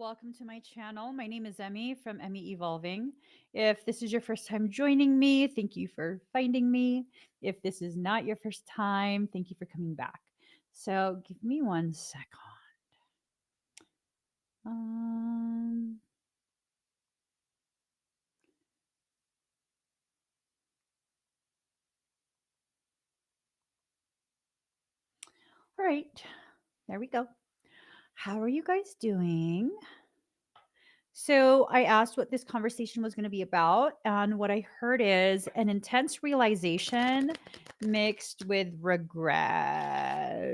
welcome to my channel. My name is Emmy from Emmy Evolving. If this is your first time joining me, thank you for finding me. If this is not your first time, thank you for coming back. So give me 1 second. Um, all right, there we go. How are you guys doing? So I asked what this conversation was going to be about, and what I heard is an intense realization mixed with regret.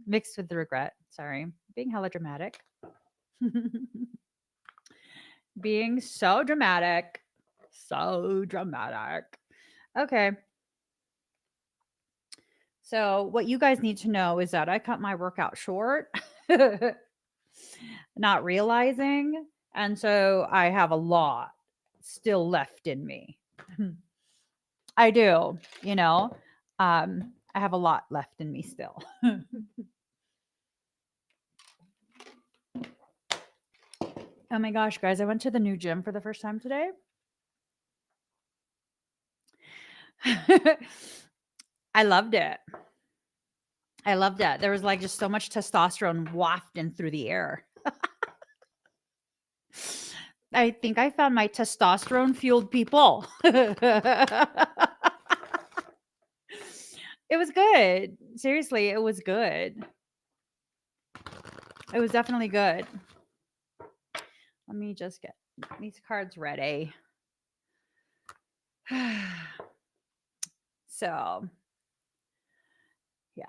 Mixed with the regret. Sorry, being hella dramatic. Being so dramatic. So dramatic. Okay. So, what you guys need to know is that I cut my workout short, not realizing. And so I have a lot still left in me. I do, you know, I have a lot left in me still. Oh my gosh, guys, I went to the new gym for the first time today. I loved it. I loved it. There was like just so much testosterone wafting through the air. I think I found my testosterone fueled people. It was good. Seriously, it was good. It was definitely good. Let me just get these cards ready. So, yeah.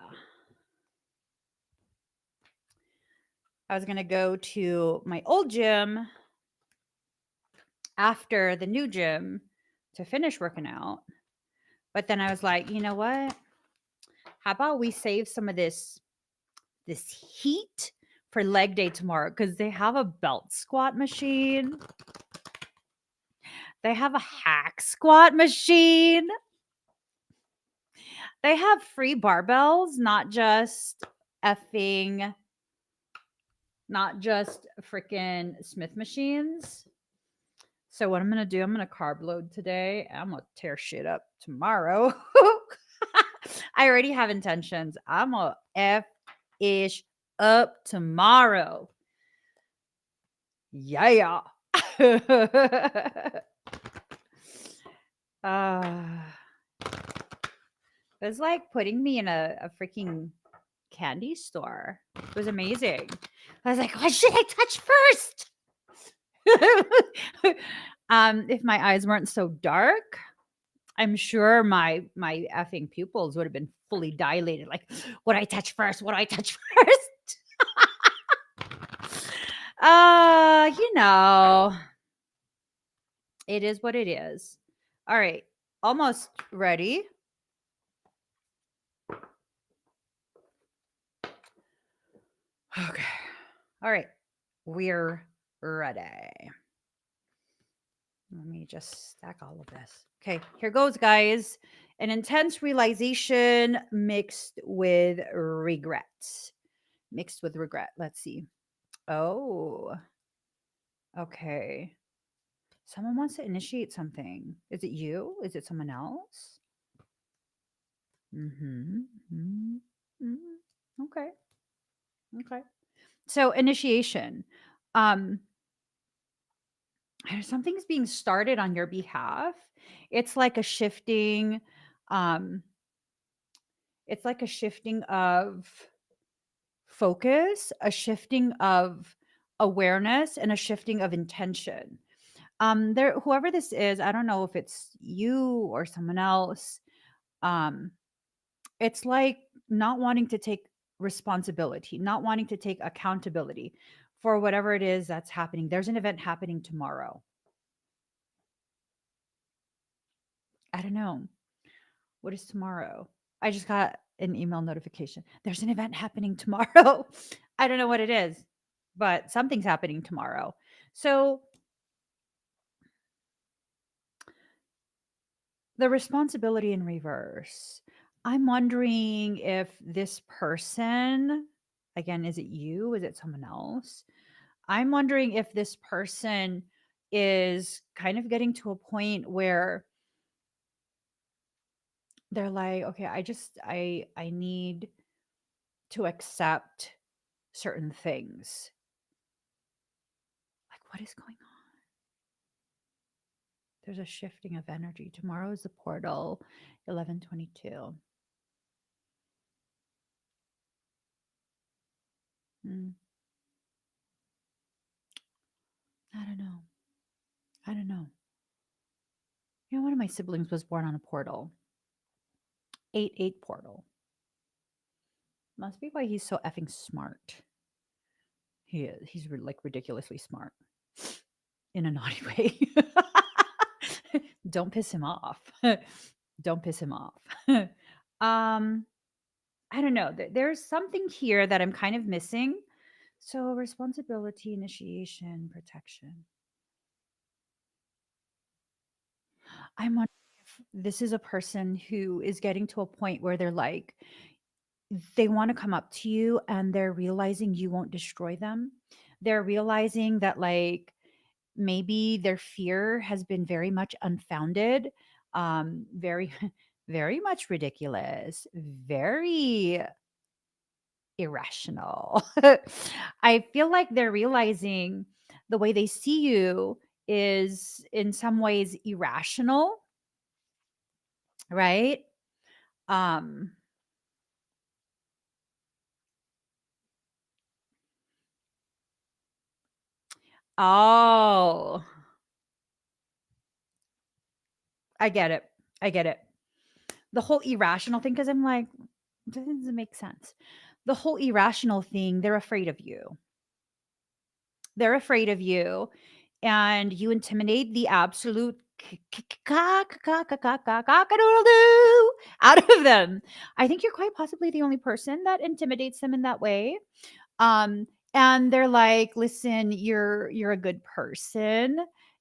I was going to go to my old gym after the new gym to finish working out. But then I was like, you know what? How about we save some of this heat for leg day tomorrow, because they have a belt squat machine. They have a hack squat machine. They have free barbells, not just freaking Smith machines. So what I'm going to do, I'm going to carb load today. I'm going to tear shit up tomorrow. I already have intentions. I'm going to F-ish up tomorrow. Yeah. It was like putting me in a freaking candy store. It was amazing. I was like, what should I touch first? If my eyes weren't so dark, I'm sure my effing pupils would have been fully dilated. Like, what do I touch first? What do I touch first? You know, it is what it is. All right, almost ready. Okay. All right, we're ready. Let me just stack all of this. Okay, here goes, guys. An intense realization mixed with regret. Mixed with regret. Let's see. Oh, okay. Someone wants to initiate something. Is it you? Is it someone else? Mm-hmm. Mm-hmm. Mm-hmm. Okay. Okay. So initiation. Um, something's being started on your behalf. It's like a shifting, um, it's like a shifting of focus, a shifting of awareness, and a shifting of intention. There, whoever this is, I don't know if it's you or someone else. Um, it's like not wanting to take responsibility, not wanting to take accountability for whatever it is that's happening. There's an event happening tomorrow. I don't know. What is tomorrow? I just got an email notification. There's an event happening tomorrow. I don't know what it is, but something's happening tomorrow. So the responsibility in reverse. I'm wondering if this person, again, is it you? Is it someone else? I'm wondering if this person is kind of getting to a point where they're like, okay, I need to accept certain things. Like, what is going on? There's a shifting of energy. Tomorrow is the portal, 11:22. Mm, I don't know. I don't know. You know, one of my siblings was born on a portal, 8/8 portal. Must be why he's so effing smart. He is. He's like ridiculously smart in a naughty way. Don't piss him off. Don't piss him off. um, I don't know. There's something here that I'm kind of missing. So responsibility, initiation, protection. I'm wondering if this is a person who is getting to a point where they're like, they want to come up to you and they're realizing you won't destroy them. They're realizing that, like, maybe their fear has been very much unfounded, very, very much ridiculous, very irrational. I feel like they're realizing the way they see you is in some ways irrational, right? Um, oh, I get it. I get it. The whole irrational thing, because I'm like, doesn't make sense. The whole irrational thing, they're afraid of you. They're afraid of you, and you intimidate the absolute cock-a-doodle-doo out of them. I think you're quite possibly the only person that intimidates them in that way. Um, and they're like, "Listen, you're a good person,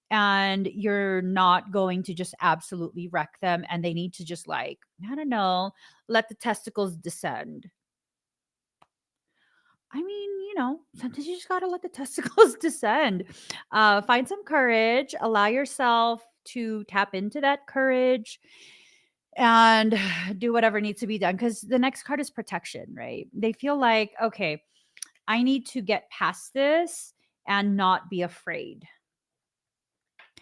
and you're not going to just absolutely wreck them, and they need to just, like, I don't know, let the testicles descend." I mean, sometimes you just gotta let the testicles descend. Find some courage, allow yourself to tap into that courage and do whatever needs to be done. Because the next card is protection, right? They feel like, okay, I need to get past this and not be afraid.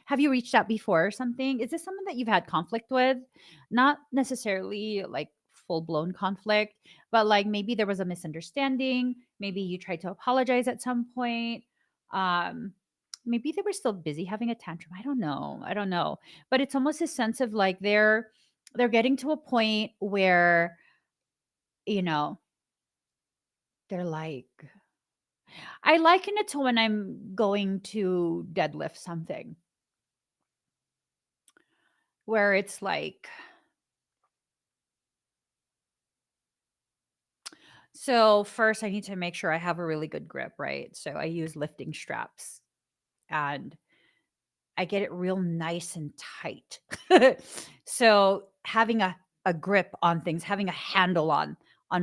Have you reached out before or something? Is this someone that you've had conflict with? Not necessarily like full blown conflict, but like maybe there was a misunderstanding. Maybe you tried to apologize at some point. Um, Maybe they were still busy having a tantrum. I don't know. I don't know. But it's almost a sense of like they're getting to a point where, you know, they're like, I liken it to when I'm going to deadlift something where it's like, so first I need to make sure I have a really good grip, right? So I use lifting straps and I get it real nice and tight. So having a grip on things, having a handle on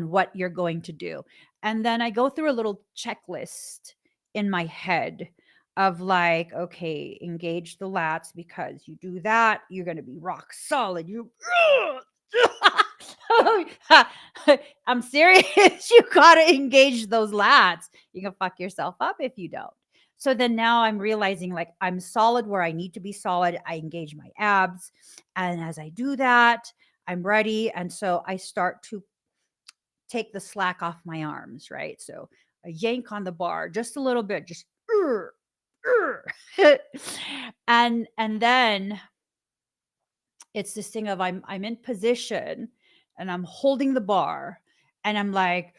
what you're going to do. And then I go through a little checklist in my head of like, okay, engage the lats because you do that, you're going to be rock solid. You I'm serious. You got to engage those lats. You can fuck yourself up if you don't. So then now I'm realizing like I'm solid where I need to be solid. I engage my abs. And as I do that, I'm ready. And so I start to take the slack off my arms, right? So I yank on the bar just a little bit, just and then it's this thing of I'm in position and I'm holding the bar and I'm like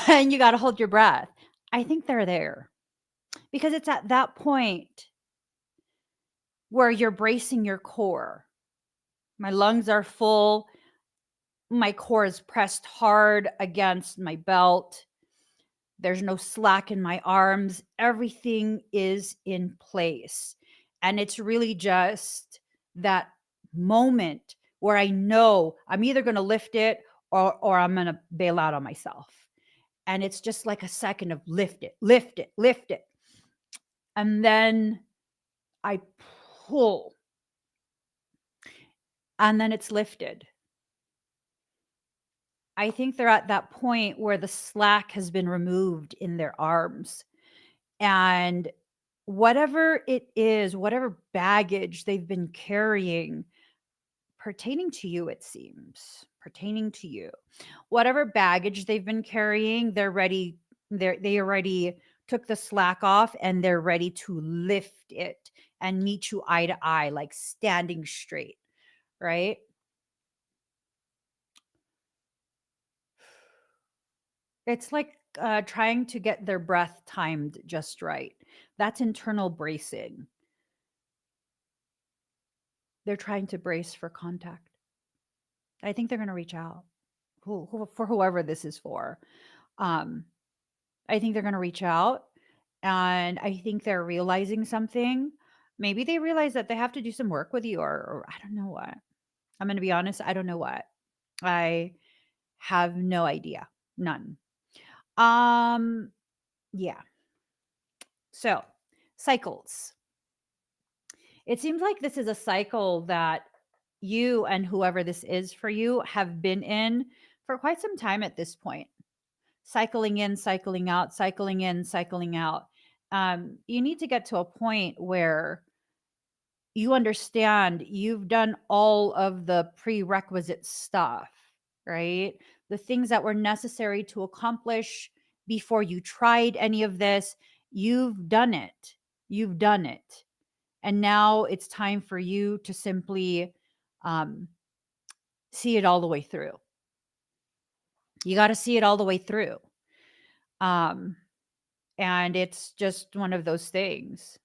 and you got to hold your breath. I think they're there because it's at that point where you're bracing your core. My lungs are full. My core is pressed hard against my belt. There's no slack in my arms. Everything is in place. And it's really just that moment where I know I'm either going to lift it or I'm going to bail out on myself. And it's just like a second of lift it, lift it, lift it. And then I pull, and then it's lifted. I think they're at that point where the slack has been removed in their arms. And whatever it is, whatever baggage they've been carrying pertaining to you, it seems, pertaining to you, whatever baggage they've been carrying, they're ready. They already took the slack off and they're ready to lift it and meet you eye to eye, like standing straight, right? It's like trying to get their breath timed just right. That's internal bracing. They're trying to brace for contact. I think they're going to reach out for whoever this is for. Um, I think they're going to reach out, and I think they're realizing something. Maybe they realize that they have to do some work with you, or I don't know what. I'm going to be honest. I don't know what. I have no idea. None. Um, yeah. So, cycles. It seems like this is a cycle that you and whoever this is for you have been in for quite some time at this point. Cycling in, cycling out, cycling in, cycling out. You need to get to a point where you understand you've done all of the prerequisite stuff, right? The things that were necessary to accomplish before you tried any of this, you've done it. You've done it. And now it's time for you to simply um, see it all the way through. You got to see it all the way through. Um, and it's just one of those things.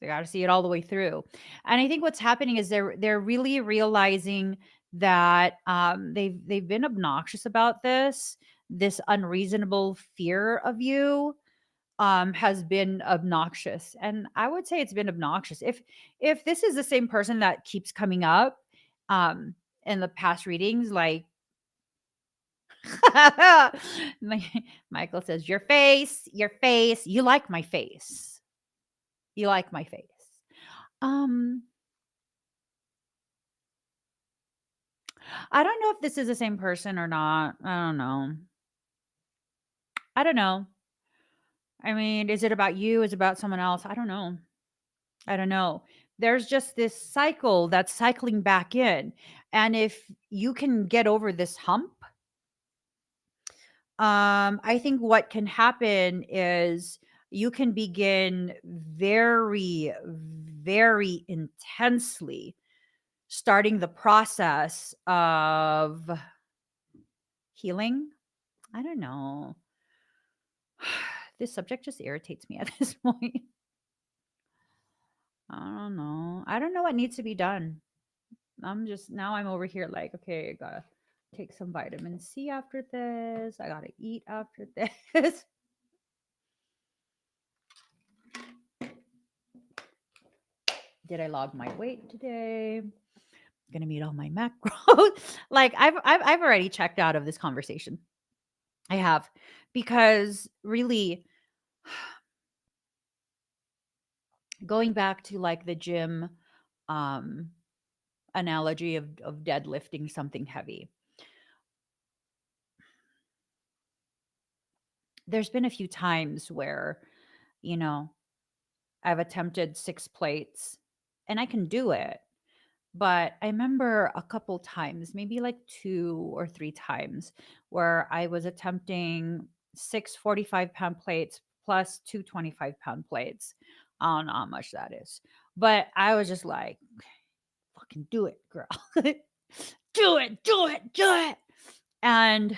They got to see it all the way through. And I think what's happening is they're really realizing that they've been obnoxious about this. This unreasonable fear of you has been obnoxious, and I would say it's been obnoxious. If this is the same person that keeps coming up um, in the past readings, like Michael says, your face, you like my face, you like my face. Um, I don't know if this is the same person or not. I don't know. I don't know. I mean, is it about you? Is it about someone else? I don't know. I don't know. There's just this cycle that's cycling back in. And if you can get over this hump, I think what can happen is you can begin very, very intensely starting the process of healing. I don't know. This subject just irritates me at this point. I don't know. I don't know what needs to be done. I'm over here like, okay, I gotta take some vitamin C after this. I gotta eat after this. Did I log my weight today? Gonna meet all my macros. Like I've already checked out of this conversation. I have, because really going back to like the gym um analogy of deadlifting something heavy. There's been a few times where, you know, I've attempted 6 plates and I can do it. But I remember a couple times, maybe like 2 or 3 times, where I was attempting 6 45-pound plates plus 2 25-pound plates. I don't know how much that is. But I was just like, fucking do it, girl. Do it, do it, do it. And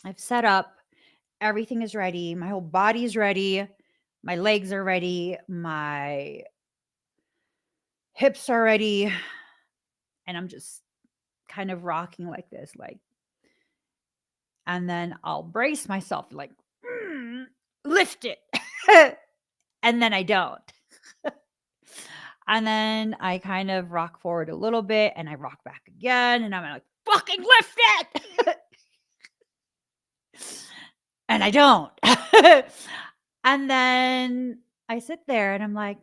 I've set up, everything is ready, my whole body is ready, my legs are ready, my hips are ready, and I'm just kind of rocking like this, like, and then I'll brace myself, like, lift it. And then I don't. And then I kind of rock forward a little bit and I rock back again. And I'm like, fucking lift it. And I don't. And then I sit there and I'm like,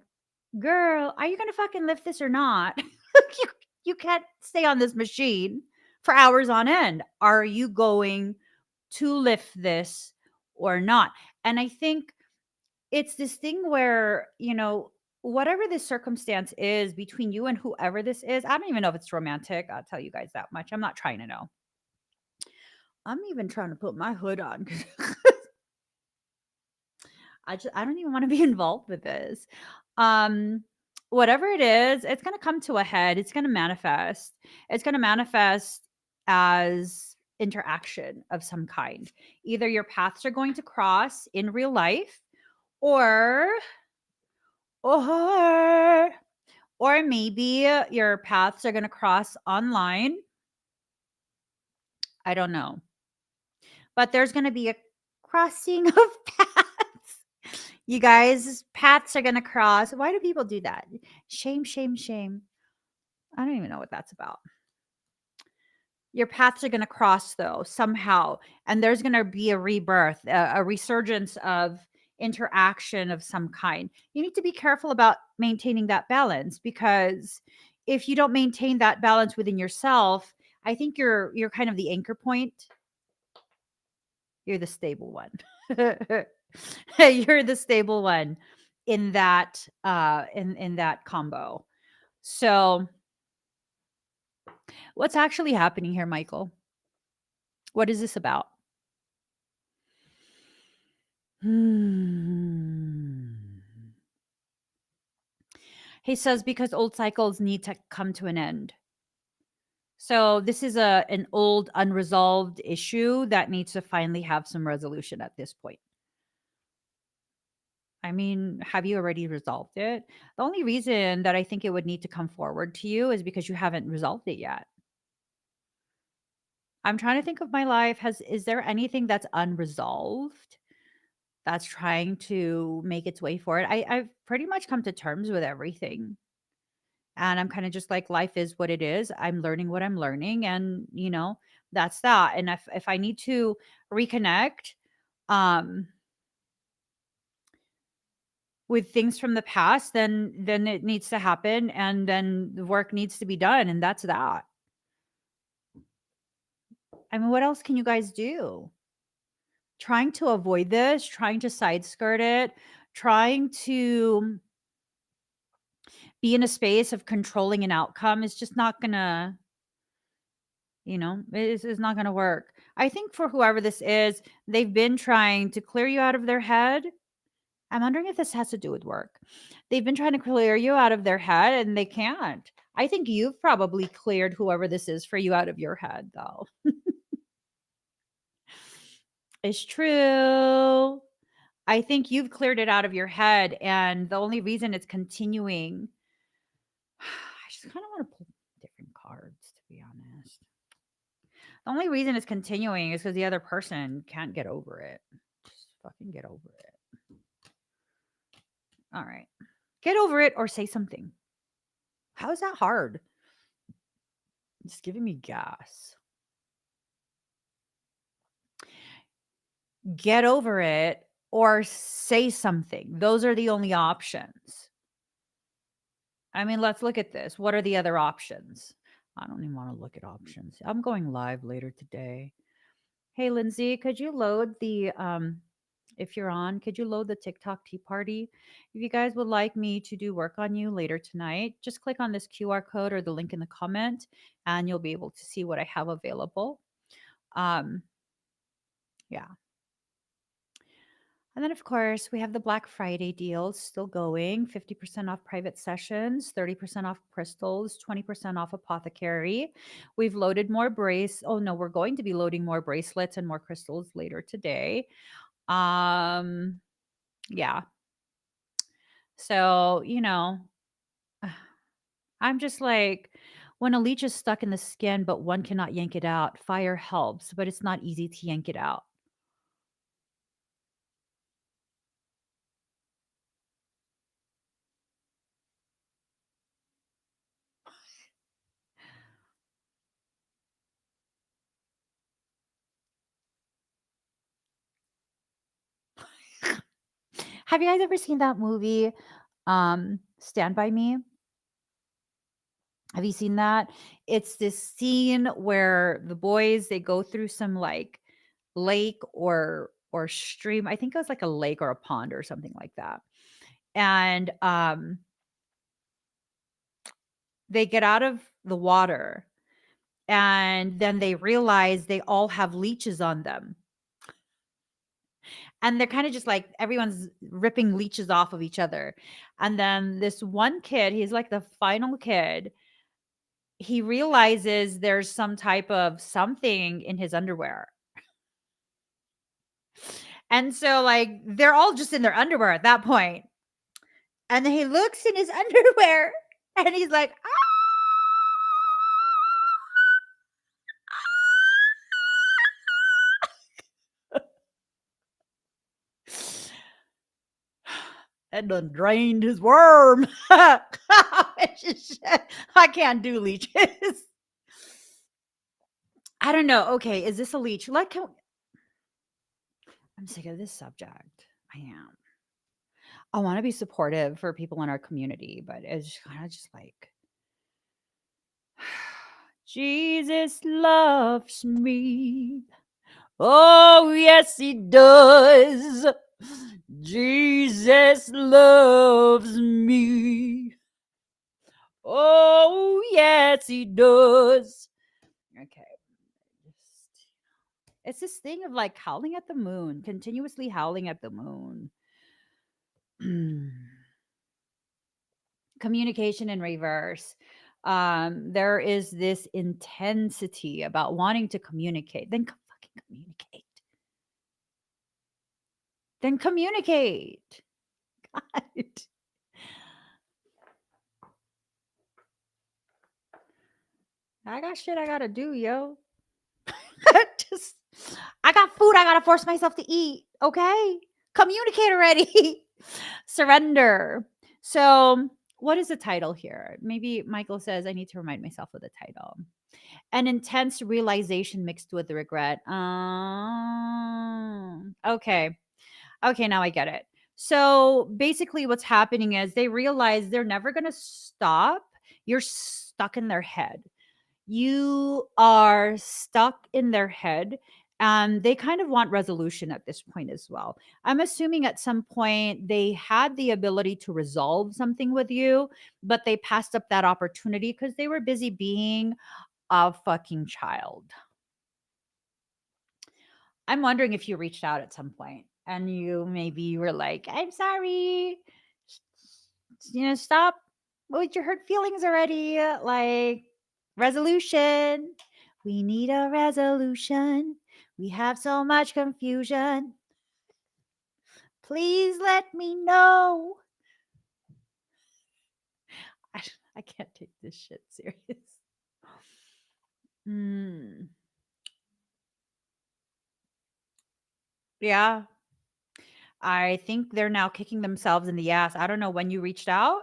girl, are you going to fucking lift this or not? you, you can't stay on this machine for hours on end. Are you going to lift this or not? And I think it's this thing where, whatever the circumstance is between you and whoever this is, I don't even know if it's romantic. I'll tell you guys that much. I'm not trying to know. I'm even trying to put my hood on. I don't even want to be involved with this. Um, Whatever it is, it's going to come to a head. It's going to manifest. It's going to manifest as interaction of some kind. Either your paths are going to cross in real life, or or or maybe your paths are going to cross online. I don't know. But there's going to be a crossing of paths. You guys, paths are going to cross. Why do people do that? Shame, shame, shame. I don't even know what that's about. Your paths are going to cross, though, somehow. And there's going to be a rebirth, a resurgence of interaction of some kind. You need to be careful about maintaining that balance, because if you don't maintain that balance within yourself, I think you're kind of the anchor point. You're the stable one. You're the stable one in that in that combo. So, what's actually happening here, Michael? What is this about? Hmm. He says because old cycles need to come to an end. So this is an old unresolved issue that needs to finally have some resolution at this point. I mean, have you already resolved it? The only reason that I think it would need to come forward to you is because you haven't resolved it yet. I'm trying to think of my life. Is there anything that's unresolved that's trying to make its way forward? I've pretty much come to terms with everything. And I'm kind of just like, life is what it is. I'm learning what I'm learning, and that's that. And if I need to reconnect um with things from the past, then it needs to happen, and then the work needs to be done, and that's that. I mean, what else can you guys do? Trying to avoid this, trying to side skirt it, trying to be in a space of controlling an outcome is just not gonna, it's not gonna work. I think for whoever this is, they've been trying to clear you out of their head. I'm wondering if this has to do with work. They've been trying to clear you out of their head and they can't. I think you've probably cleared whoever this is for you out of your head, though. It's true. I think you've cleared it out of your head, and the only reason it's continuing, I just kind of want to pull different cards, to be honest. The only reason it's continuing is because the other person can't get over it. Just fucking get over it. All right. Get over it or say something. How is that hard? It's giving me gas. Get over it or say something. Those are the only options. I mean, let's look at this. What are the other options? I don't even want to look at options. I'm going live later today. Hey, Lindsay, could you load the if you're on, could you load the TikTok tea party? If you guys would like me to do work on you later tonight, just click on this QR code or the link in the comment and you'll be able to see what I have available. Um, yeah. And then, of course, we have the Black Friday deals still going, 50% off private sessions, 30% off crystals, 20% off apothecary. We've loaded more oh no, we're going to be loading more bracelets and more crystals later today. Yeah. So, I'm just like, when a leech is stuck in the skin, but one cannot yank it out, fire helps, but it's not easy to yank it out. Have you guys ever seen that movie, Stand By Me? Have you seen that? It's this scene where the boys, they go through some, like, lake or stream. I think it was like a lake or a pond or something like that. And, they get out of the water, and then they realize they all have leeches on them. And they're kinda just like everyone's ripping leeches off of each other. And then this one kid, he's like the final kid, he realizes there's some type of something in his underwear. And so, like, they're all just in their underwear at that point. And then he looks in his underwear and he's like, and done drained his worm. It's just- I can't do leeches. I don't know. Okay, is this a leech? I'm sick of this subject. I am. I want to be supportive for people in our community, but it's kind of just like Jesus loves me. Oh, yes, he does. Jesus loves me. Oh, yes, he does. Okay. It's this thing of like howling at the moon, continuously howling at the moon. Communication in reverse. There is this intensity about wanting to communicate. Then fucking communicate. Then communicate. God. I got shit I gotta do, yo. Just, I got food I gotta force myself to eat. Okay. Communicate already. Surrender. So, what is the title here? Maybe Michael says I need to remind myself of the title. An intense realization mixed with regret. Okay. Okay, now I get it. So basically, what's happening is they realize they're never going to stop. You're stuck in their head. You are stuck in their head. And they kind of want resolution at this point as well. I'm assuming at some point they had the ability to resolve something with you, but they passed up that opportunity because they were busy being a fucking child. I'm wondering if you reached out at some point and you maybe were like, I'm sorry, stop with your hurt feelings already. Like, resolution. We need a resolution. We have so much confusion. Please let me know. I, I can't take this shit serious. Yeah. I think they're now kicking themselves in the ass. I don't know when you reached out,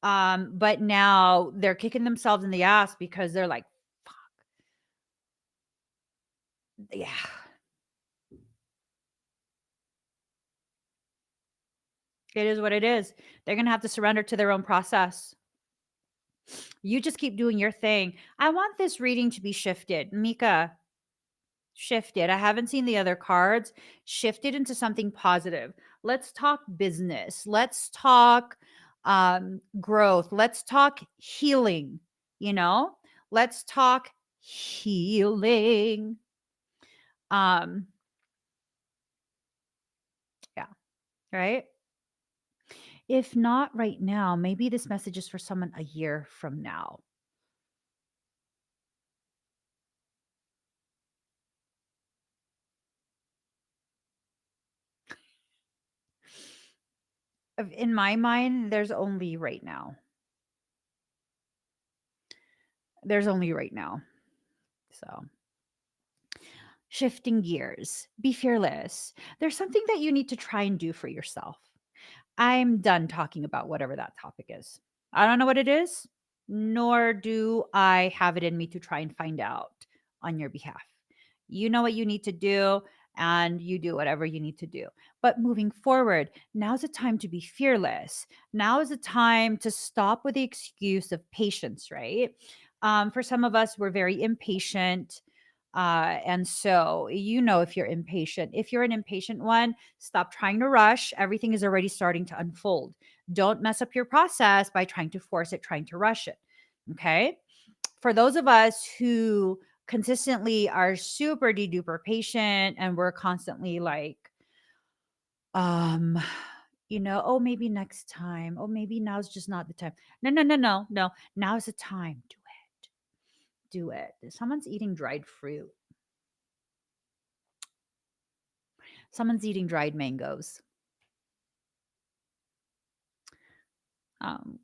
but now they're kicking themselves in the ass because they're like, yeah, it is what it is. They're going to have to surrender to their own process. You just keep doing your thing. I want this reading to be shifted. Mika, shifted. I haven't seen the other cards. Shifted into something positive. Let's talk business. Let's talk growth. Let's talk healing. You know, let's talk healing. Um, yeah, right. If not right now, maybe this message is for someone a year from now. In my mind, there's only right now. There's only right now. So, shifting gears, be fearless. There's something that you need to try and do for yourself. I'm done talking about whatever that topic is. I don't know what it is, nor do I have it in me to try and find out on your behalf. You know what you need to do, and you do whatever you need to do. But moving forward, now's the time to be fearless. Now is the time to stop with the excuse of patience, right? For some of us, we're very impatient. And so, if you're impatient, if you're an impatient one, stop trying to rush. Everything is already starting to unfold. Don't mess up your process by trying to force it, trying to rush it. Okay. For those of us who consistently are super duper patient and we're constantly like, um, oh, maybe next time. Oh, maybe now's just not the time. No, no, no, no, no. Now's the time. Do it. Do it. Someone's eating dried fruit. Someone's eating dried mangoes. Um,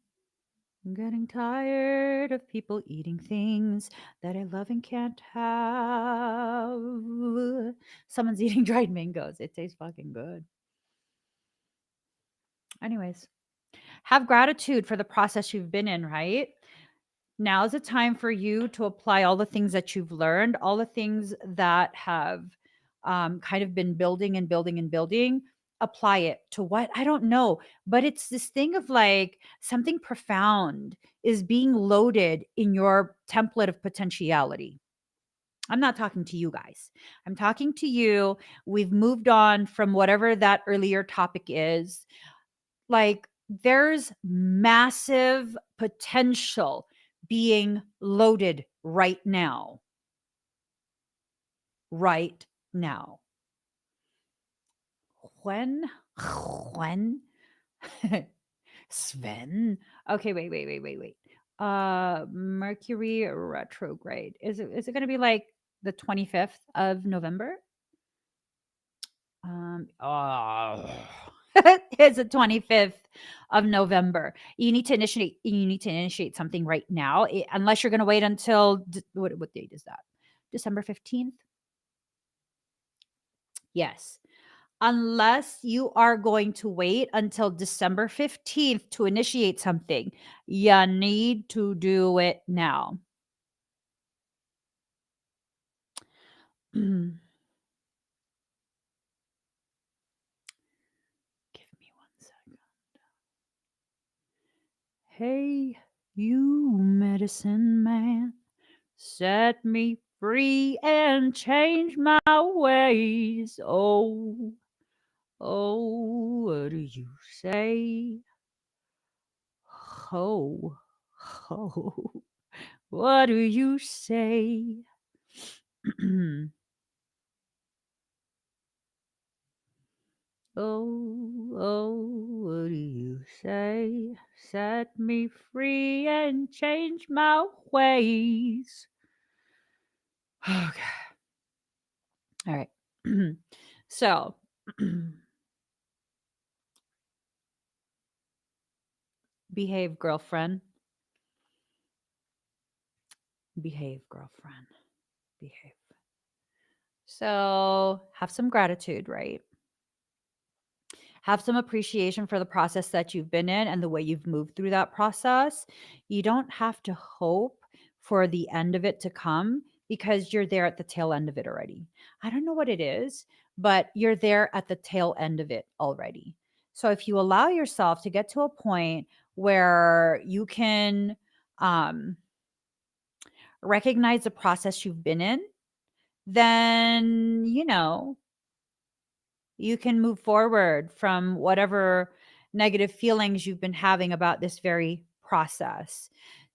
I'm getting tired of people eating things that I love and can't have. Someone's eating dried mangoes. It tastes fucking good. Anyways, have gratitude for the process you've been in, right? Now's the time for you to apply all the things that you've learned, all the things that have kind of been building and building and building. Apply it to what? I don't know. But it's this thing of like something profound is being loaded in your template of potentiality. I'm not talking to you guys. I'm talking to you. We've moved on from whatever that earlier topic is. Like there's massive potential being loaded right now. Right now. When Sven. Okay, wait. Mercury retrograde. Is it gonna be like the 25th of November? Oh, it's the 25th of November. You need to initiate something right now, unless you're going to wait until what date is that? December 15th? Yes. Unless you are going to wait until December 15th to initiate something, you need to do it now. Give me 1 second. Hey, you medicine man, set me free and change my ways. Oh, oh, what do you say? Ho, ho, what do you say? Oh, oh, what do you say? Set me free and change my ways. Okay. All right. So, behave, girlfriend. Behave, girlfriend. Behave. So, have some gratitude, right? Have some appreciation for the process that you've been in and the way you've moved through that process. You don't have to hope for the end of it to come because you're there at the tail end of it already. I don't know what it is, but you're there at the tail end of it already. So if you allow yourself to get to a point where you can um, recognize the process you've been in, then, you can move forward from whatever negative feelings you've been having about this very process.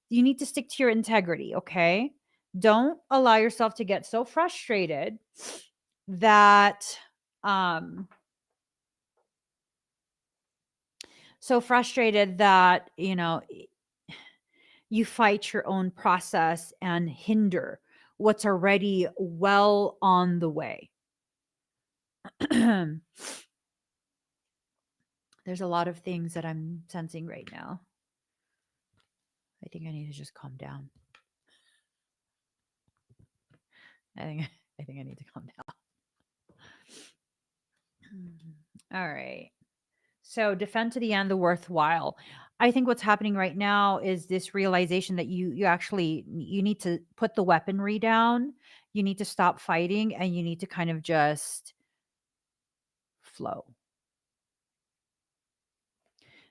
You need to stick to your integrity, okay? Don't allow yourself to get so frustrated that um you fight your own process and hinder what's already well on the way. There's a lot of things that I'm sensing right now. I think I need to just calm down. I think I think I need to calm down. All right. So defend to the end the worthwhile. I think what's happening right now is this realization that you need to put the weaponry down. You need to stop fighting and you need to kind of just flow.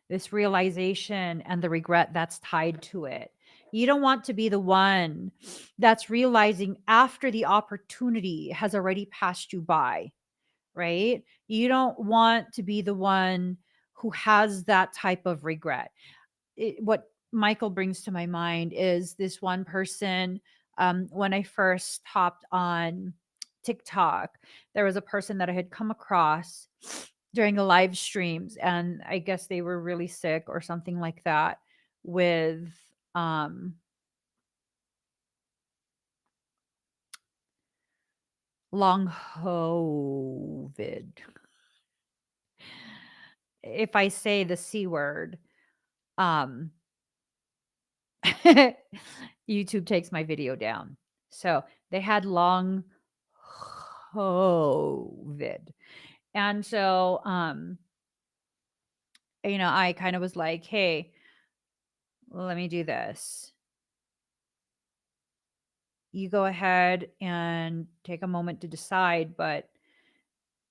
This realization and the regret that's tied to it. You don't want to be the one that's realizing after the opportunity has already passed you by, right? You don't want to be the one who has that type of regret. What Michael brings to my mind is this one person. When I first hopped on TikTok, there was a person that I had come across during the live streams, and I guess they were really sick or something like that with um, long COVID. If I say the C word, um, YouTube takes my video down. So they had long COVID. And so, I kind of was like, hey, let me do this. You go ahead and take a moment to decide, but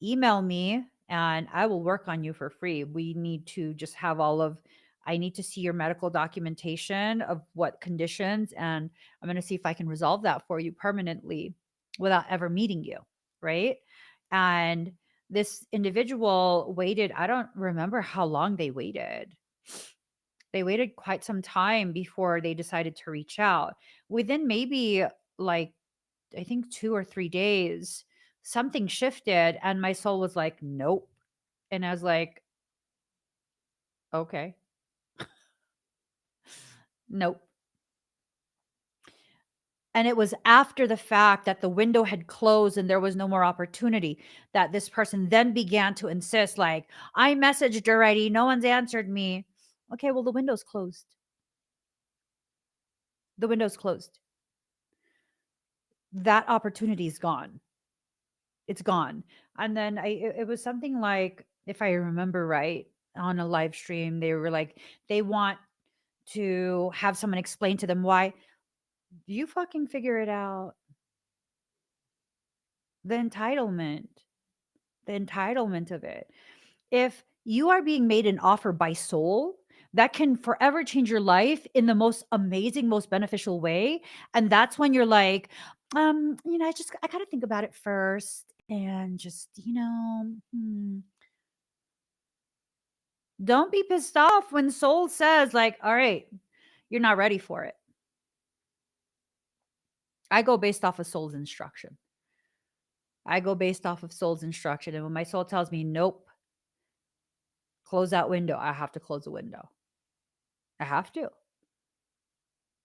email me and I will work on you for free. We need to just have I need to see your medical documentation of what conditions, and I'm going to see if I can resolve that for you permanently without ever meeting you. Right. And this individual waited, I don't remember how long they waited. They waited quite some time before they decided to reach out. Within maybe like I think 2 or 3 days, something shifted and my soul was like, "Nope." And I was like, "Okay. Nope." And it was after the fact that the window had closed and there was no more opportunity that this person then began to insist like, "I messaged already, no one's answered me." Okay, well the window's closed. The window's closed. That opportunity is gone. It's gone. And then it was something like, if I remember right, on a live stream, they were like, they want to have someone explain to them why. You fucking figure it out. The entitlement of it. If you are being made an offer by soul that can forever change your life in the most amazing, most beneficial way, and that's when you're like, I gotta think about it first, and just, don't be pissed off when soul says, like, all right, you're not ready for it. I go based off of soul's instruction. I go based off of soul's instruction. And when my soul tells me, nope, close that window, I have to close the window. I have to.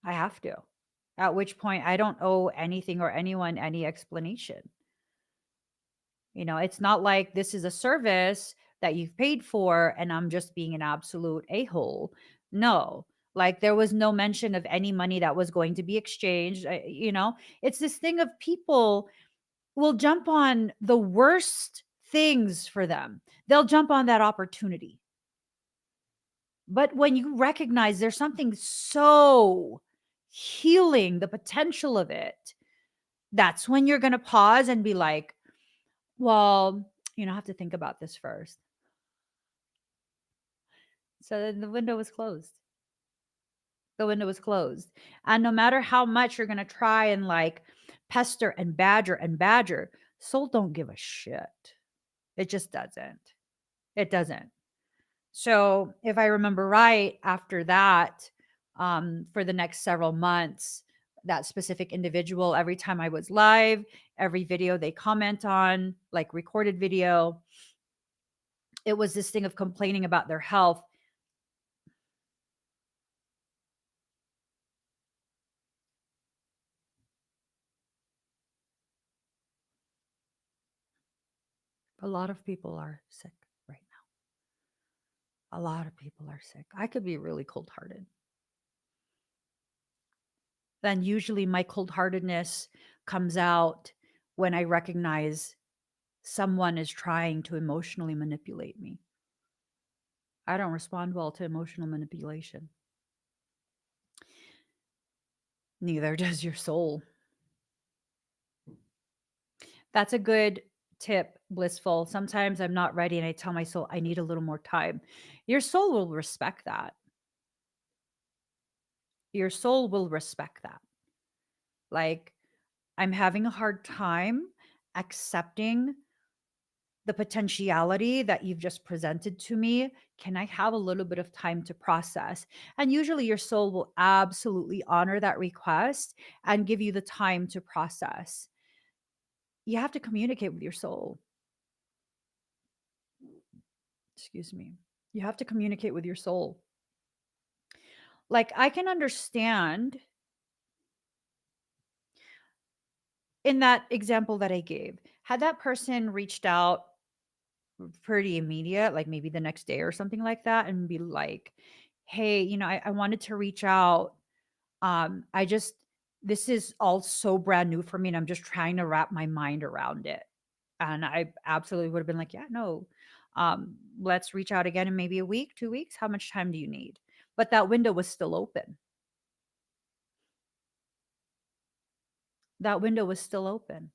I have to. At which point I don't owe anything or anyone any explanation. It's not like this is a service that you've paid for and I'm just being an absolute a-hole. No, like there was no mention of any money that was going to be exchanged. It's this thing of people will jump on the worst things for them. They'll jump on that opportunity. But when you recognize there's something so healing, the potential of it, that's when you're going to pause and be like, well, I have to think about this first. So then the window was closed. The window was closed. And no matter how much you're going to try and like pester and badger, soul don't give a shit. It just doesn't. It doesn't. So if I remember right, after that, for the next several months, that specific individual, every time I was live, every video they comment on, like recorded video, it was this thing of complaining about their health. A lot of people are sick right now. A lot of people are sick. I could be really cold hearted. Then usually my cold heartedness comes out when I recognize someone is trying to emotionally manipulate me. I don't respond well to emotional manipulation. Neither does your soul. That's a good tip, blissful. Sometimes I'm not ready and I tell my soul I need a little more time. Your soul will respect that. Your soul will respect that. Like, I'm having a hard time accepting the potentiality that you've just presented to me. Can I have a little bit of time to process? And usually your soul will absolutely honor that request and give you the time to process. You have to communicate with your soul. Excuse me. You have to communicate with your soul. Like, I can understand in that example that I gave, had that person reached out pretty immediate, like maybe the next day or something like that, and be like, hey, I wanted to reach out. I just, this is all so brand new for me, and I'm just trying to wrap my mind around it. And I absolutely would have been like, yeah, no, let's reach out again in maybe a week, 2 weeks. How much time do you need? But that window was still open. That window was still open.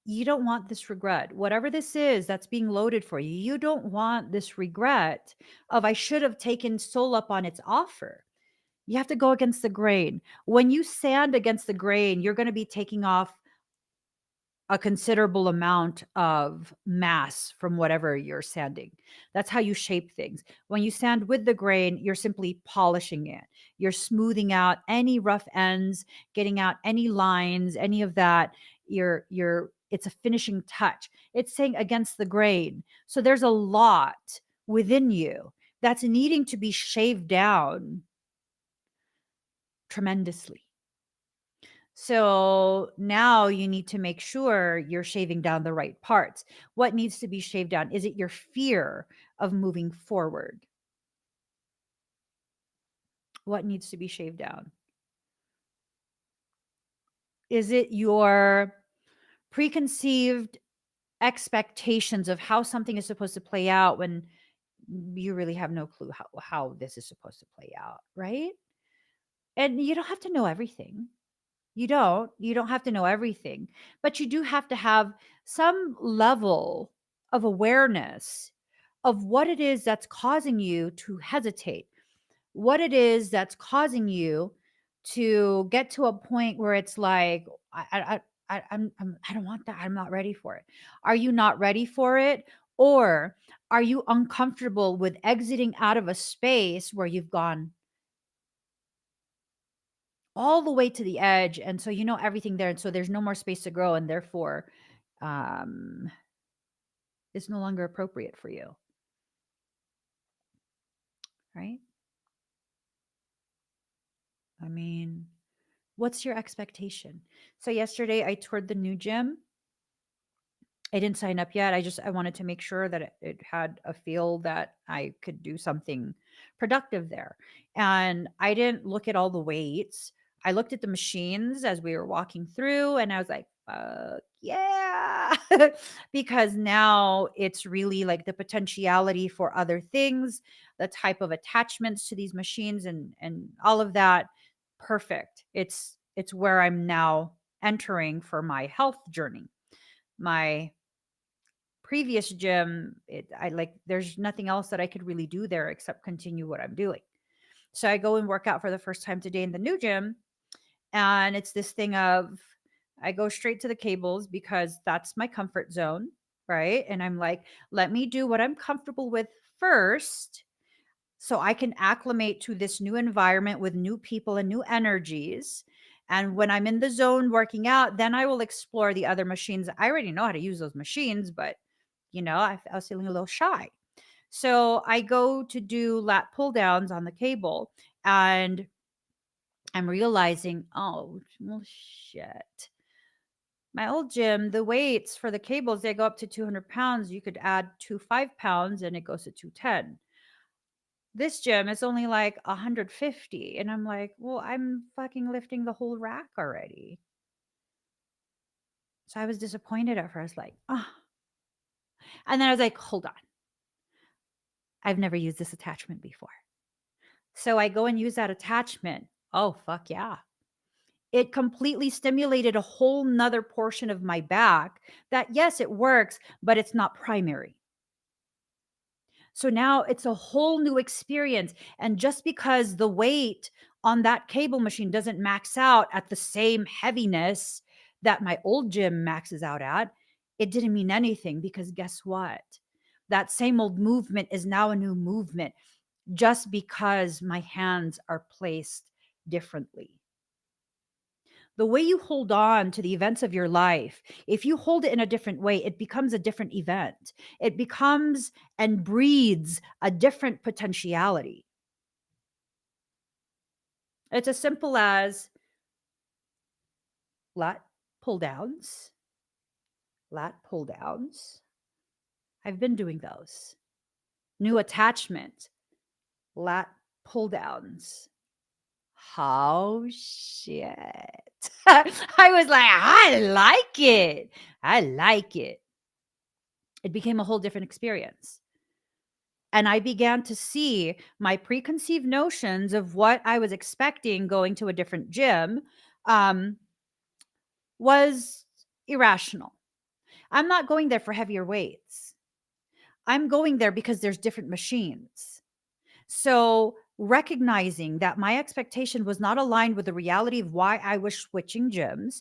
You don't want this regret. Whatever this is that's being loaded for you, you don't want this regret of I should have taken soul up on its offer. You have to go against the grain. When you sand against the grain, you're going to be taking off a considerable amount of mass from whatever you're sanding. That's how you shape things. When you sand with the grain, you're simply polishing it. You're smoothing out any rough ends, getting out any lines, any of that. It's a finishing touch. It's saying against the grain. So there's a lot within you that's needing to be shaved down tremendously. So now you need to make sure you're shaving down the right parts. What needs to be shaved down? Is it your fear of moving forward? What needs to be shaved down? Is it your preconceived expectations of how something is supposed to play out when you really have no clue how this is supposed to play out, right? And you don't have to know everything. You don't have to know everything, but you do have to have some level of awareness of what it is that's causing you to hesitate, what it is that's causing you to get to a point where it's like I don't want that. I'm not ready for it. Are you not ready for it, or are you uncomfortable with exiting out of a space where you've gone all the way to the edge, and so you know everything there, and so there's no more space to grow, and therefore um it's no longer appropriate for you, right? I mean, what's your expectation? So yesterday I toured the new gym. I didn't sign up yet. I wanted to make sure that it had a feel that I could do something productive there. And I didn't look at all the weights. I looked at the machines as we were walking through, and I was like, fuck yeah. Because now it's really like the potentiality for other things, the type of attachments to these machines and all of that. Perfect. It's where I'm now entering for my health journey. My previous gym, I like there's nothing else that I could really do there except continue what I'm doing. So I go and work out for the first time today in the new gym, and it's this thing of I go straight to the cables because that's my comfort zone, right? And I'm like, let me do what I'm comfortable with first so I can acclimate to this new environment with new people and new energies. And when I'm in the zone working out, then I will explore the other machines. I already know how to use those machines, but I was feeling a little shy. So I go to do lat pull downs on the cable, and I'm realizing, oh, well, shit. My old gym, the weights for the cables, they go up to 200 pounds. You could add 5 pounds and it goes to 210. This gym is only like 150. And I'm like, well, I'm fucking lifting the whole rack already. So I was disappointed at first, like, ah. And then I was like, hold on. I've never used this attachment before. So I go and use that attachment. Oh, fuck yeah. It completely stimulated a whole nother portion of my back that, yes, it works, but it's not primary. So now it's a whole new experience. And just because the weight on that cable machine doesn't max out at the same heaviness that my old gym maxes out at, it didn't mean anything, because guess what? That same old movement is now a new movement just because my hands are placed differently. The way you hold on to the events of your life, if you hold it in a different way, it becomes a different event. It becomes and breeds a different potentiality. It's as simple as lat pull downs, lat pull downs. I've been doing those. New attachment, lat pull downs. Oh shit. I was like, I like it. I like it. It became a whole different experience. And I began to see my preconceived notions of what I was expecting going to a different gym um, was irrational. I'm not going there for heavier weights. I'm going there because there's different machines. So recognizing that my expectation was not aligned with the reality of why I was switching gyms,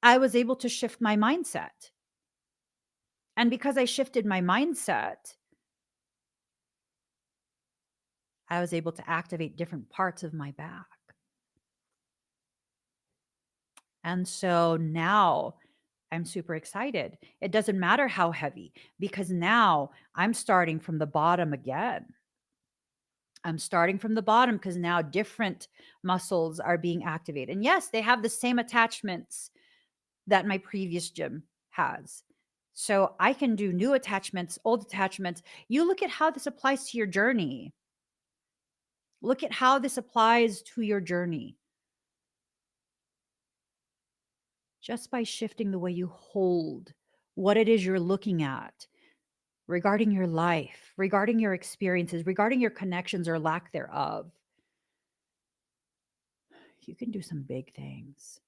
I was able to shift my mindset. And because I shifted my mindset, I was able to activate different parts of my back. And so now I'm super excited. It doesn't matter how heavy, because now I'm starting from the bottom again. I'm starting from the bottom because now different muscles are being activated. And yes, they have the same attachments that my previous gym has. So I can do new attachments, old attachments. You look at how this applies to your journey. Look at how this applies to your journey. Just by shifting the way you hold what it is you're looking at regarding your life, regarding your experiences, regarding your connections or lack thereof, you can do some big things.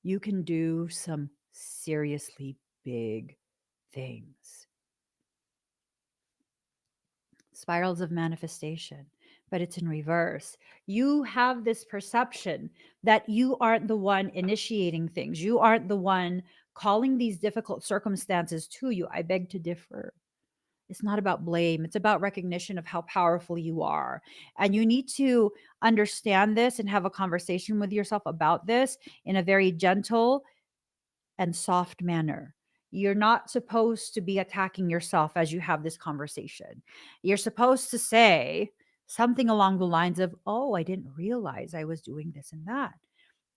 You can do some seriously big things. Spirals of manifestation, but it's in reverse. You have this perception that you aren't the one initiating things. You aren't the one calling these difficult circumstances to you. I beg to differ. It's not about blame. It's about recognition of how powerful you are. And you need to understand this and have a conversation with yourself about this in a very gentle and soft manner. You're not supposed to be attacking yourself as you have this conversation. You're supposed to say something along the lines of, "Oh, I didn't realize I was doing this and that.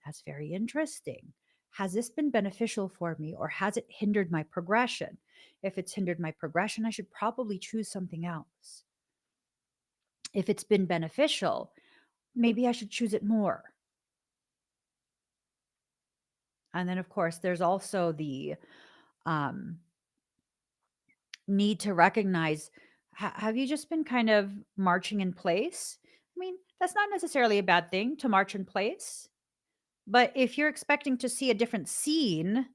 That's very interesting. Has this been beneficial for me, or has it hindered my progression? If it's hindered my progression, I should probably choose something else. If it's been beneficial, maybe I should choose it more." And then, of course, there's also the um, need to recognize, have you just been kind of marching in place? I mean, that's not necessarily a bad thing to march in place. But if you're expecting to see a different scene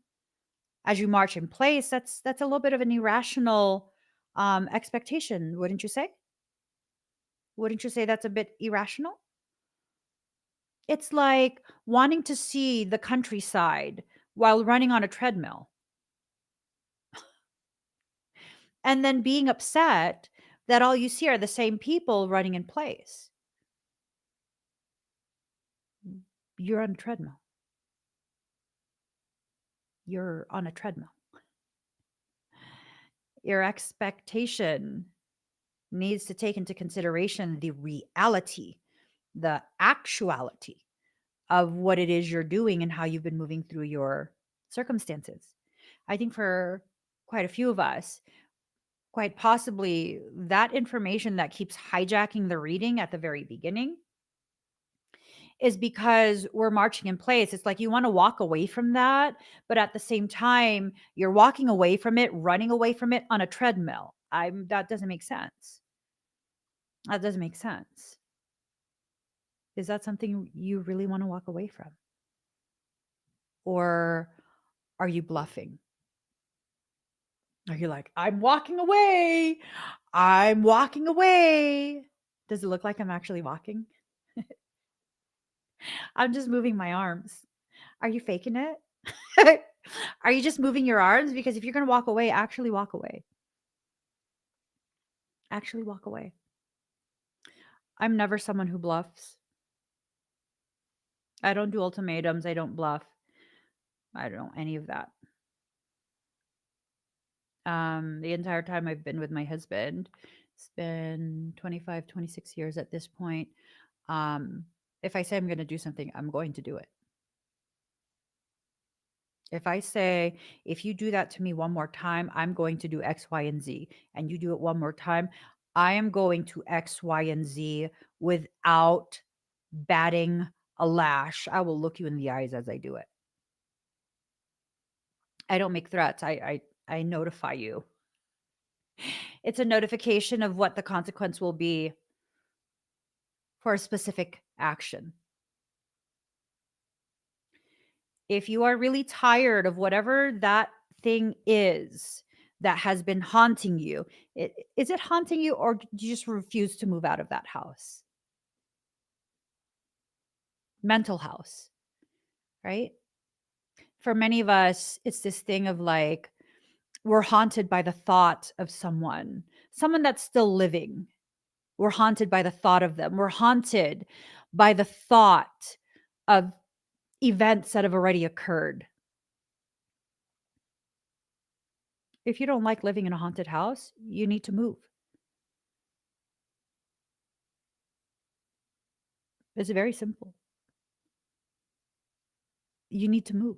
as you march in place, that's a little bit of an irrational expectation, wouldn't you say? Wouldn't you say that's a bit irrational? It's like wanting to see the countryside while running on a treadmill and then being upset that all you see are the same people running in place. You're on a treadmill. You're on a treadmill. Your expectation needs to take into consideration the reality, the actuality of what it is you're doing and how you've been moving through your circumstances. I think for quite a few of us, quite possibly that information that keeps hijacking the reading at the very beginning is because we're marching in place. It's like you want to walk away from that, but at the same time, you're walking away from it, running away from it on a treadmill. That doesn't make sense. That doesn't make sense. Is that something you really want to walk away from? Or are you bluffing? Are you like, I'm walking away? I'm walking away. Does it look like I'm actually walking? I'm just moving my arms. Are you faking it? Are you just moving your arms? Because if you're going to walk away, actually walk away. Actually walk away. I'm never someone who bluffs. I don't do ultimatums. I don't bluff. I don't any of that. The entire time I've been with my husband, it's been 25, 26 years at this point. Um, if I say I'm going to do something, I'm going to do it. If I say, if you do that to me one more time, I'm going to do X, Y, and Z, and you do it one more time, I am going to X, Y, and Z without batting a lash. I will look you in the eyes as I do it. I don't make threats. I notify you. It's a notification of what the consequence will be for a specific action. If you are really tired of whatever that thing is that has been haunting you, is it haunting you, or do you just refuse to move out of that house? Mental house, right? For many of us, it's this thing of like, we're haunted by the thought of someone that's still living. We're haunted by the thought of them. We're haunted by the thought of events that have already occurred. If you don't like living in a haunted house, you need to move. It's very simple. You need to move.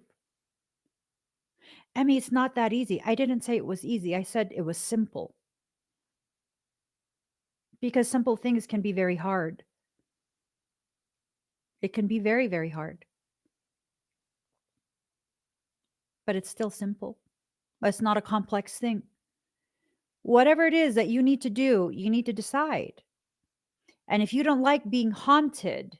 I mean, it's not that easy. I didn't say it was easy. I said it was simple. Because simple things can be very hard. It can be very, very hard. But it's still simple. It's not a complex thing. Whatever it is that you need to do, you need to decide. And if you don't like being haunted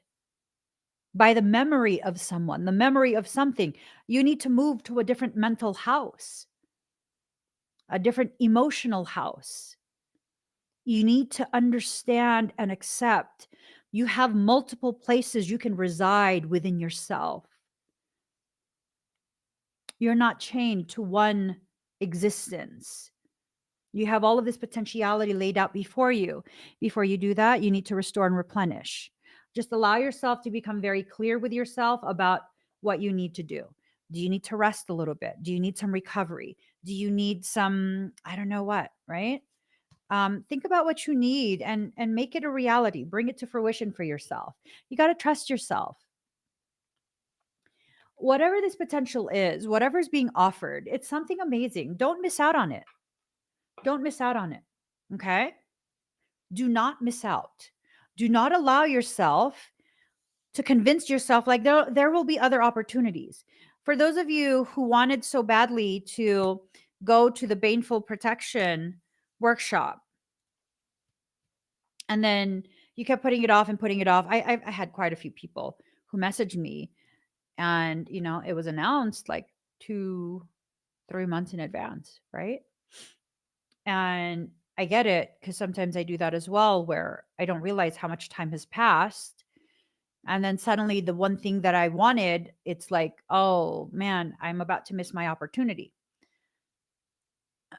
by the memory of someone, the memory of something, you need to move to a different mental house, a different emotional house. You need to understand and accept you have multiple places you can reside within yourself. You're not chained to one existence. You have all of this potentiality laid out before you. Before you do that, you need to restore and replenish. Just allow yourself to become very clear with yourself about what you need to do. Do you need to rest a little bit? Do you need some recovery? Do you need some, I don't know what, right? Think about what you need and make it a reality. Bring it to fruition for yourself. You got to trust yourself. Whatever this potential is, whatever's being offered, it's something amazing. Don't miss out on it. Don't miss out on it. Okay? Do not miss out. Do not allow yourself to convince yourself like there will be other opportunities. For those of you who wanted so badly to go to the baneful protection workshop, and then you kept putting it off and putting it off. I had quite a few people who messaged me, and it was announced like 2-3 months in advance, right? And I get it, because sometimes I do that as well, where I don't realize how much time has passed. And then suddenly the one thing that I wanted, it's like, oh man, I'm about to miss my opportunity.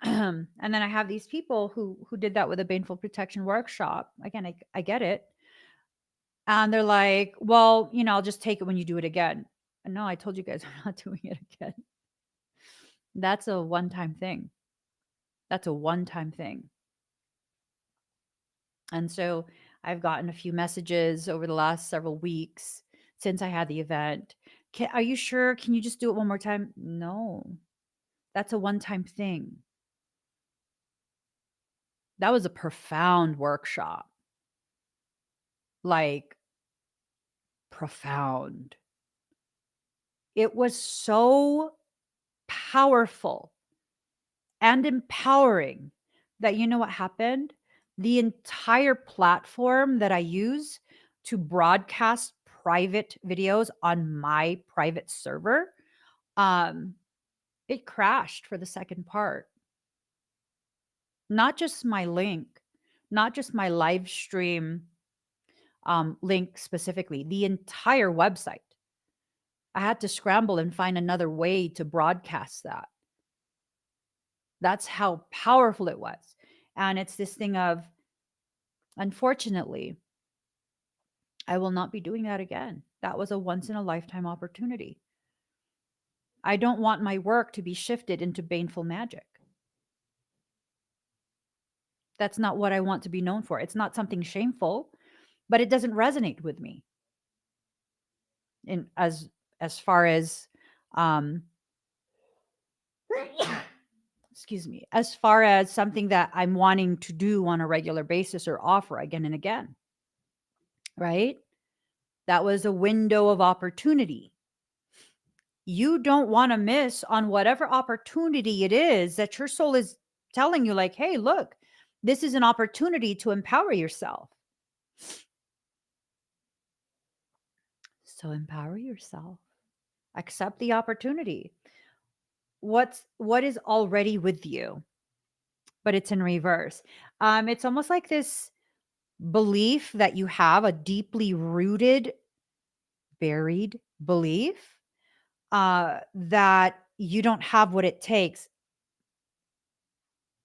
And then I have these people who did that with a baneful protection workshop. Again, I get it. And they're like, well, I'll just take it when you do it again. And no, I told you guys I'm not doing it again. That's a one-time thing. That's a one-time thing. And so I've gotten a few messages over the last several weeks since I had the event. Are you sure? Can you just do it one more time? No, that's a one-time thing. That was a profound workshop. Like, profound. It was so powerful and empowering that, you know what happened? The entire platform that I use to broadcast private videos on my private server, um, it crashed for the second part. Not just my link, not just my live stream link specifically, the entire website. I had to scramble and find another way to broadcast that. That's how powerful it was. And it's this thing of, unfortunately, I will not be doing that again. That was a once in a lifetime opportunity. I don't want my work to be shifted into baneful magic. That's not what I want to be known for. It's not something shameful, but it doesn't resonate with me. In as far as um excuse me, as far as something that I'm wanting to do on a regular basis or offer again and again, right? That was a window of opportunity. You don't want to miss on whatever opportunity it is that your soul is telling you, like, hey, look, this is an opportunity to empower yourself. So empower yourself. Accept the opportunity. What is already with you, but it's in reverse. It's almost like this belief that you have, a deeply rooted, buried belief that you don't have what it takes.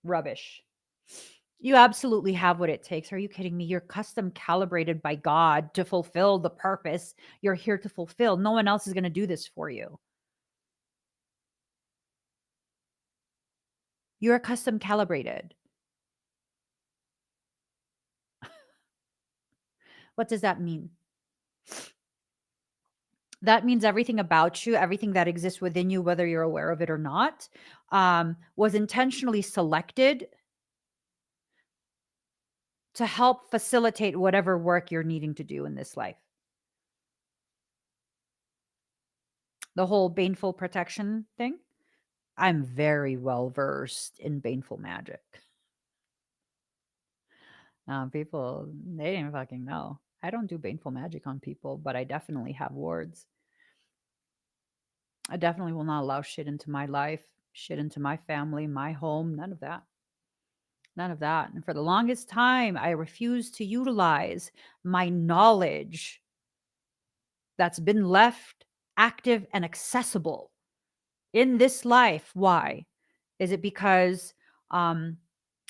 Rubbish. You absolutely have what it takes. Are you kidding me? You're custom calibrated by God to fulfill the purpose you're here to fulfill. No one else is going to do this for you. You're custom calibrated. What does that mean? That means everything about you, everything that exists within you, whether you're aware of it or not, was intentionally selected to help facilitate whatever work you're needing to do in this life. The whole baneful protection thing, I'm very well versed in baneful magic. People, they didn't fucking know. I don't do baneful magic on people, but I definitely have wards. I definitely will not allow shit into my life, shit into my family, my home, none of that. None of that. And for the longest time, I refused to utilize my knowledge that's been left active and accessible in this life. Why? Is it because um,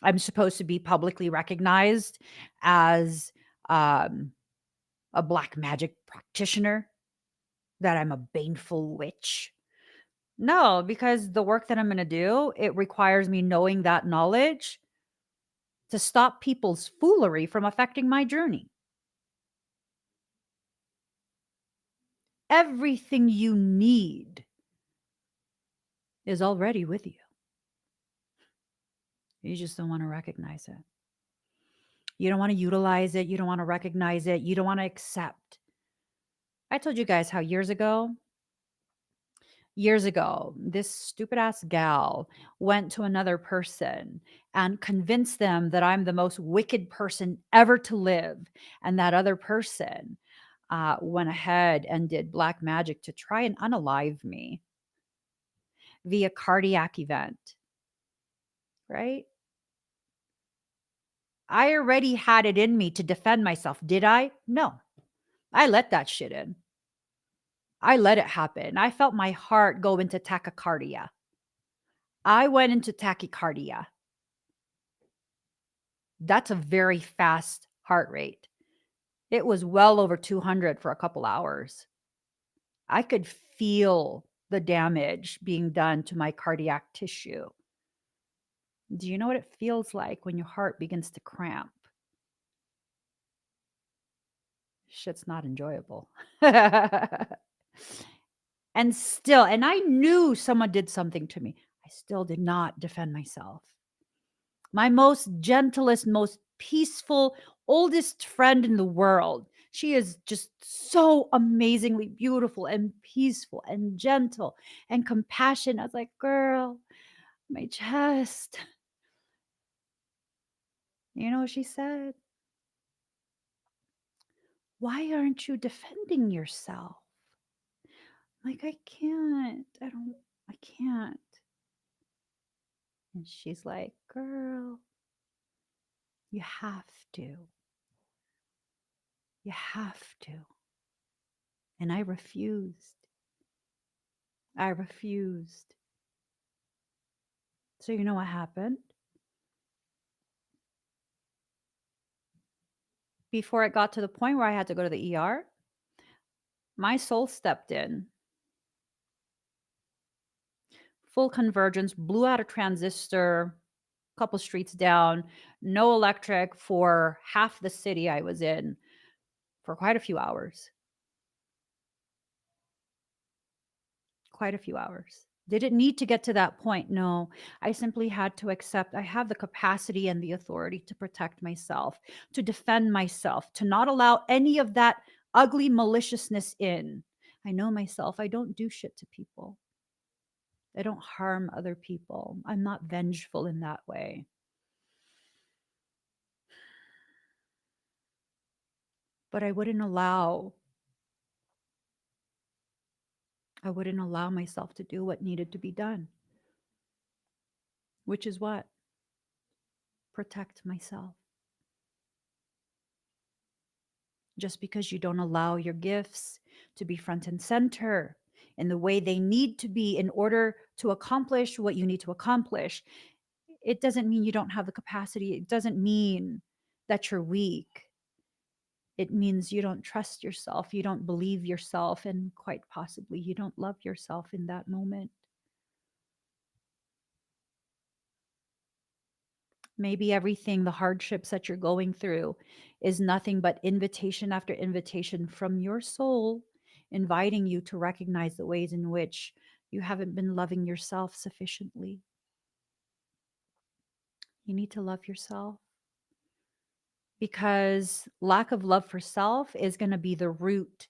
I'm supposed to be publicly recognized as um, a black magic practitioner? That I'm a baneful witch? No, because the work that I'm going to do, it requires me knowing that knowledge to stop people's foolery from affecting my journey. Everything you need is already with you. You just don't want to recognize it. You don't want to utilize it. You don't want to recognize it. You don't want to accept. I told you guys how years ago, this stupid ass gal went to another person and convinced them that I'm the most wicked person ever to live. And that other person went ahead and did black magic to try and unalive me via cardiac event, right? I already had it in me to defend myself. Did I? No. I let that shit in. I let it happen. I felt my heart go into tachycardia. I went into tachycardia. That's a very fast heart rate. It was well over 200 for a couple hours. I could feel the damage being done to my cardiac tissue. Do you know what it feels like when your heart begins to cramp? Shit's not enjoyable. And still, and I knew someone did something to me. I still did not defend myself. My most gentlest, most peaceful, oldest friend in the world. She is just so amazingly beautiful and peaceful and gentle and compassionate. I was like, girl, my chest. You know what she said? Why aren't you defending yourself? Like, I can't. I can't. And she's like, girl, you have to. You have to. And I refused. I refused. So, you know what happened? Before it got to the point where I had to go to the ER, my soul stepped in. Full convergence, blew out a transistor a couple streets down, no electric for half the city I was in for quite a few hours. Quite a few hours. Did it need to get to that point? No. I simply had to accept I have the capacity and the authority to protect myself, to defend myself, to not allow any of that ugly maliciousness in. I know myself. I don't do shit to people. I don't harm other people. I'm not vengeful in that way. But I wouldn't allow myself to do what needed to be done, which is what? Protect myself. Just because you don't allow your gifts to be front and center in the way they need to be in order to accomplish what you need to accomplish, it doesn't mean you don't have the capacity. It doesn't mean that you're weak. It means you don't trust yourself, you don't believe yourself, and quite possibly you don't love yourself in that moment. Maybe everything, the hardships that you're going through, is nothing but invitation after invitation from your soul, inviting you to recognize the ways in which you haven't been loving yourself sufficiently. You need to love yourself because lack of love for self is going to be the root.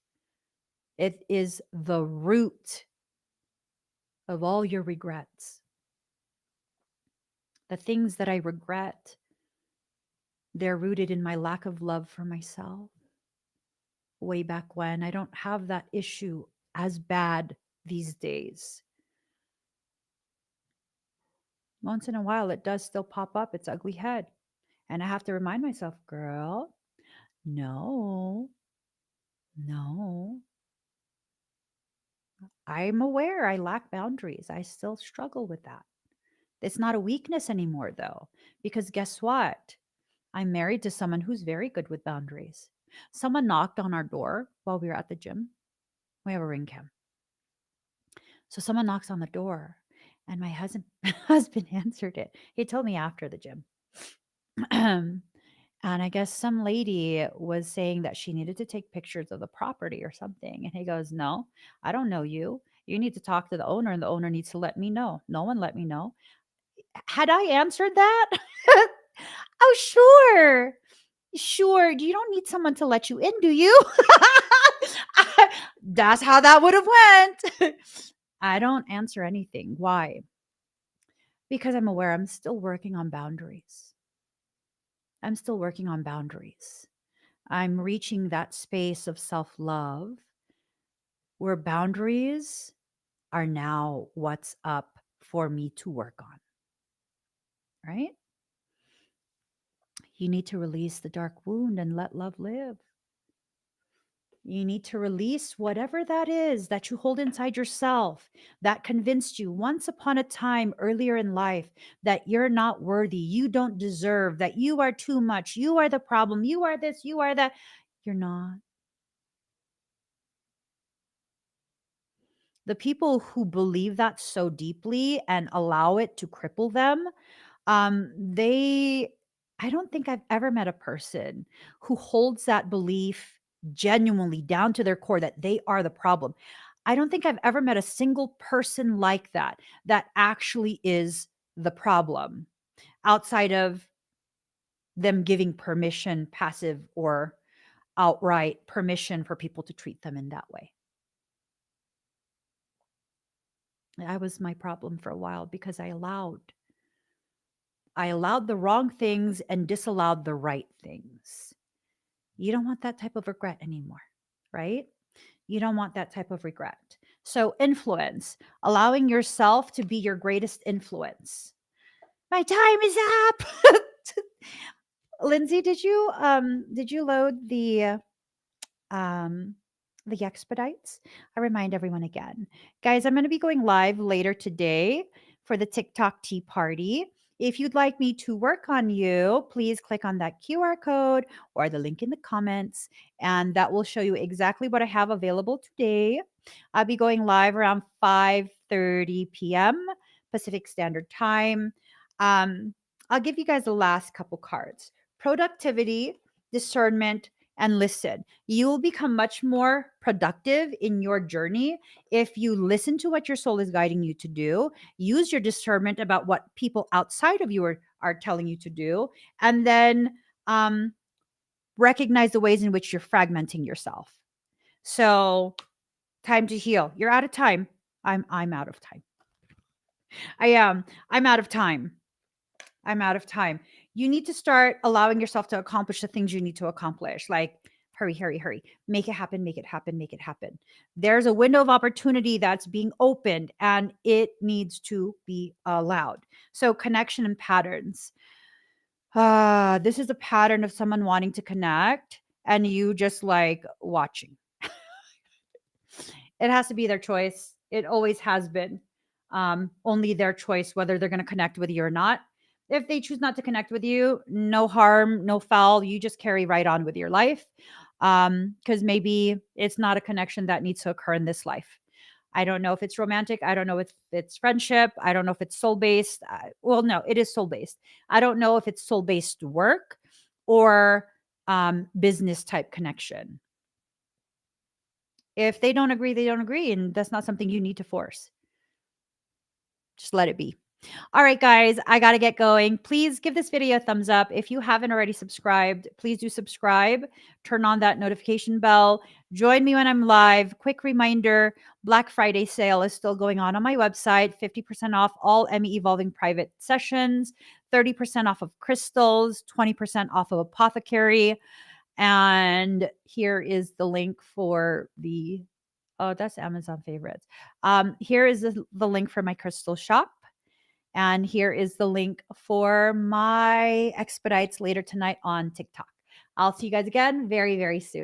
It is the root of all your regrets. The things that I regret, they're rooted in my lack of love for myself. Way back when, I don't have that issue as bad these days. Once in a while, it does still pop up its ugly head. And I have to remind myself, girl, no, no. I'm aware I lack boundaries. I still struggle with that. It's not a weakness anymore, though, because guess what? I'm married to someone who's very good with boundaries. Someone knocked on our door while we were at the gym. We have a ring cam. So someone knocks on the door, and my husband answered it. He told me after the gym. And I guess some lady was saying that she needed to take pictures of the property or something. And he goes, no, I don't know you. You need to talk to the owner, and the owner needs to let me know. No one let me know. Had I answered that? Oh, sure. Sure. You don't need someone to let you in, do you? That's how that would have went. I don't answer anything. Why? Because I'm aware I'm still working on boundaries. I'm still working on boundaries. I'm reaching that space of self-love where boundaries are now what's up for me to work on, right? You need to release the dark wound and let love live. You need to release whatever that is that you hold inside yourself that convinced you once upon a time earlier in life that you're not worthy, you don't deserve, that you are too much, you are the problem, you are this, you are that. You're not. The people who believe that so deeply and allow it to cripple them, they I don't think I've ever met a person who holds that belief genuinely down to their core that they are the problem. I don't think I've ever met a single person like that that actually is the problem outside of them giving permission, passive or outright permission for people to treat them in that way. I was my problem for a while because I allowed the wrong things and disallowed the right things. You don't want that type of regret anymore, right? You don't want that type of regret. So, influence, allowing yourself to be your greatest influence. My time is up. Lindsay, did you load um the expedites? I remind everyone again. Guys, I'm going to be going live later today for the TikTok tea party. If you'd like me to work on you, please click on that QR code or the link in the comments, and that will show you exactly what I have available today. I'll be going live around 5:30 p.m. Pacific Standard Time. Um, I'll give you guys the last couple cards. Productivity, discernment, and listen. You will become much more productive in your journey if you listen to what your soul is guiding you to do, use your discernment about what people outside of you are telling you to do, and then um, recognize the ways in which you're fragmenting yourself. So, time to heal. You're out of time. I'm out of time. I am. I'm out of time. I'm out of time. You need to start allowing yourself to accomplish the things you need to accomplish. Like, hurry, hurry, hurry. Make it happen, make it happen, make it happen. There's a window of opportunity that's being opened and it needs to be allowed. So, connection and patterns. This is a pattern of someone wanting to connect and you just like watching. It has to be their choice. It always has been. Only their choice whether they're going to connect with you or not. If they choose not to connect with you, no harm, no foul. You just carry right on with your life. Because maybe it's not a connection that needs to occur in this life. I don't know if it's romantic. I don't know if it's friendship. I don't know if it's soul based. Well, no, it is soul based. I don't know if it's soul based work or business type connection. If they don't agree, they don't agree. And that's not something you need to force. Just let it be. All right, guys, I got to get going. Please give this video a thumbs up. If you haven't already subscribed, please do subscribe. Turn on that notification bell. Join me when I'm live. Quick reminder, Black Friday sale is still going on my website. 50% off all Emmy Evolving private sessions, 30% off of crystals, 20% off of apothecary. And here is the link for the, oh, that's Amazon favorites. Here is the link for my crystal shop. And here is the link for my expedites later tonight on TikTok. I'll see you guys again very, very soon.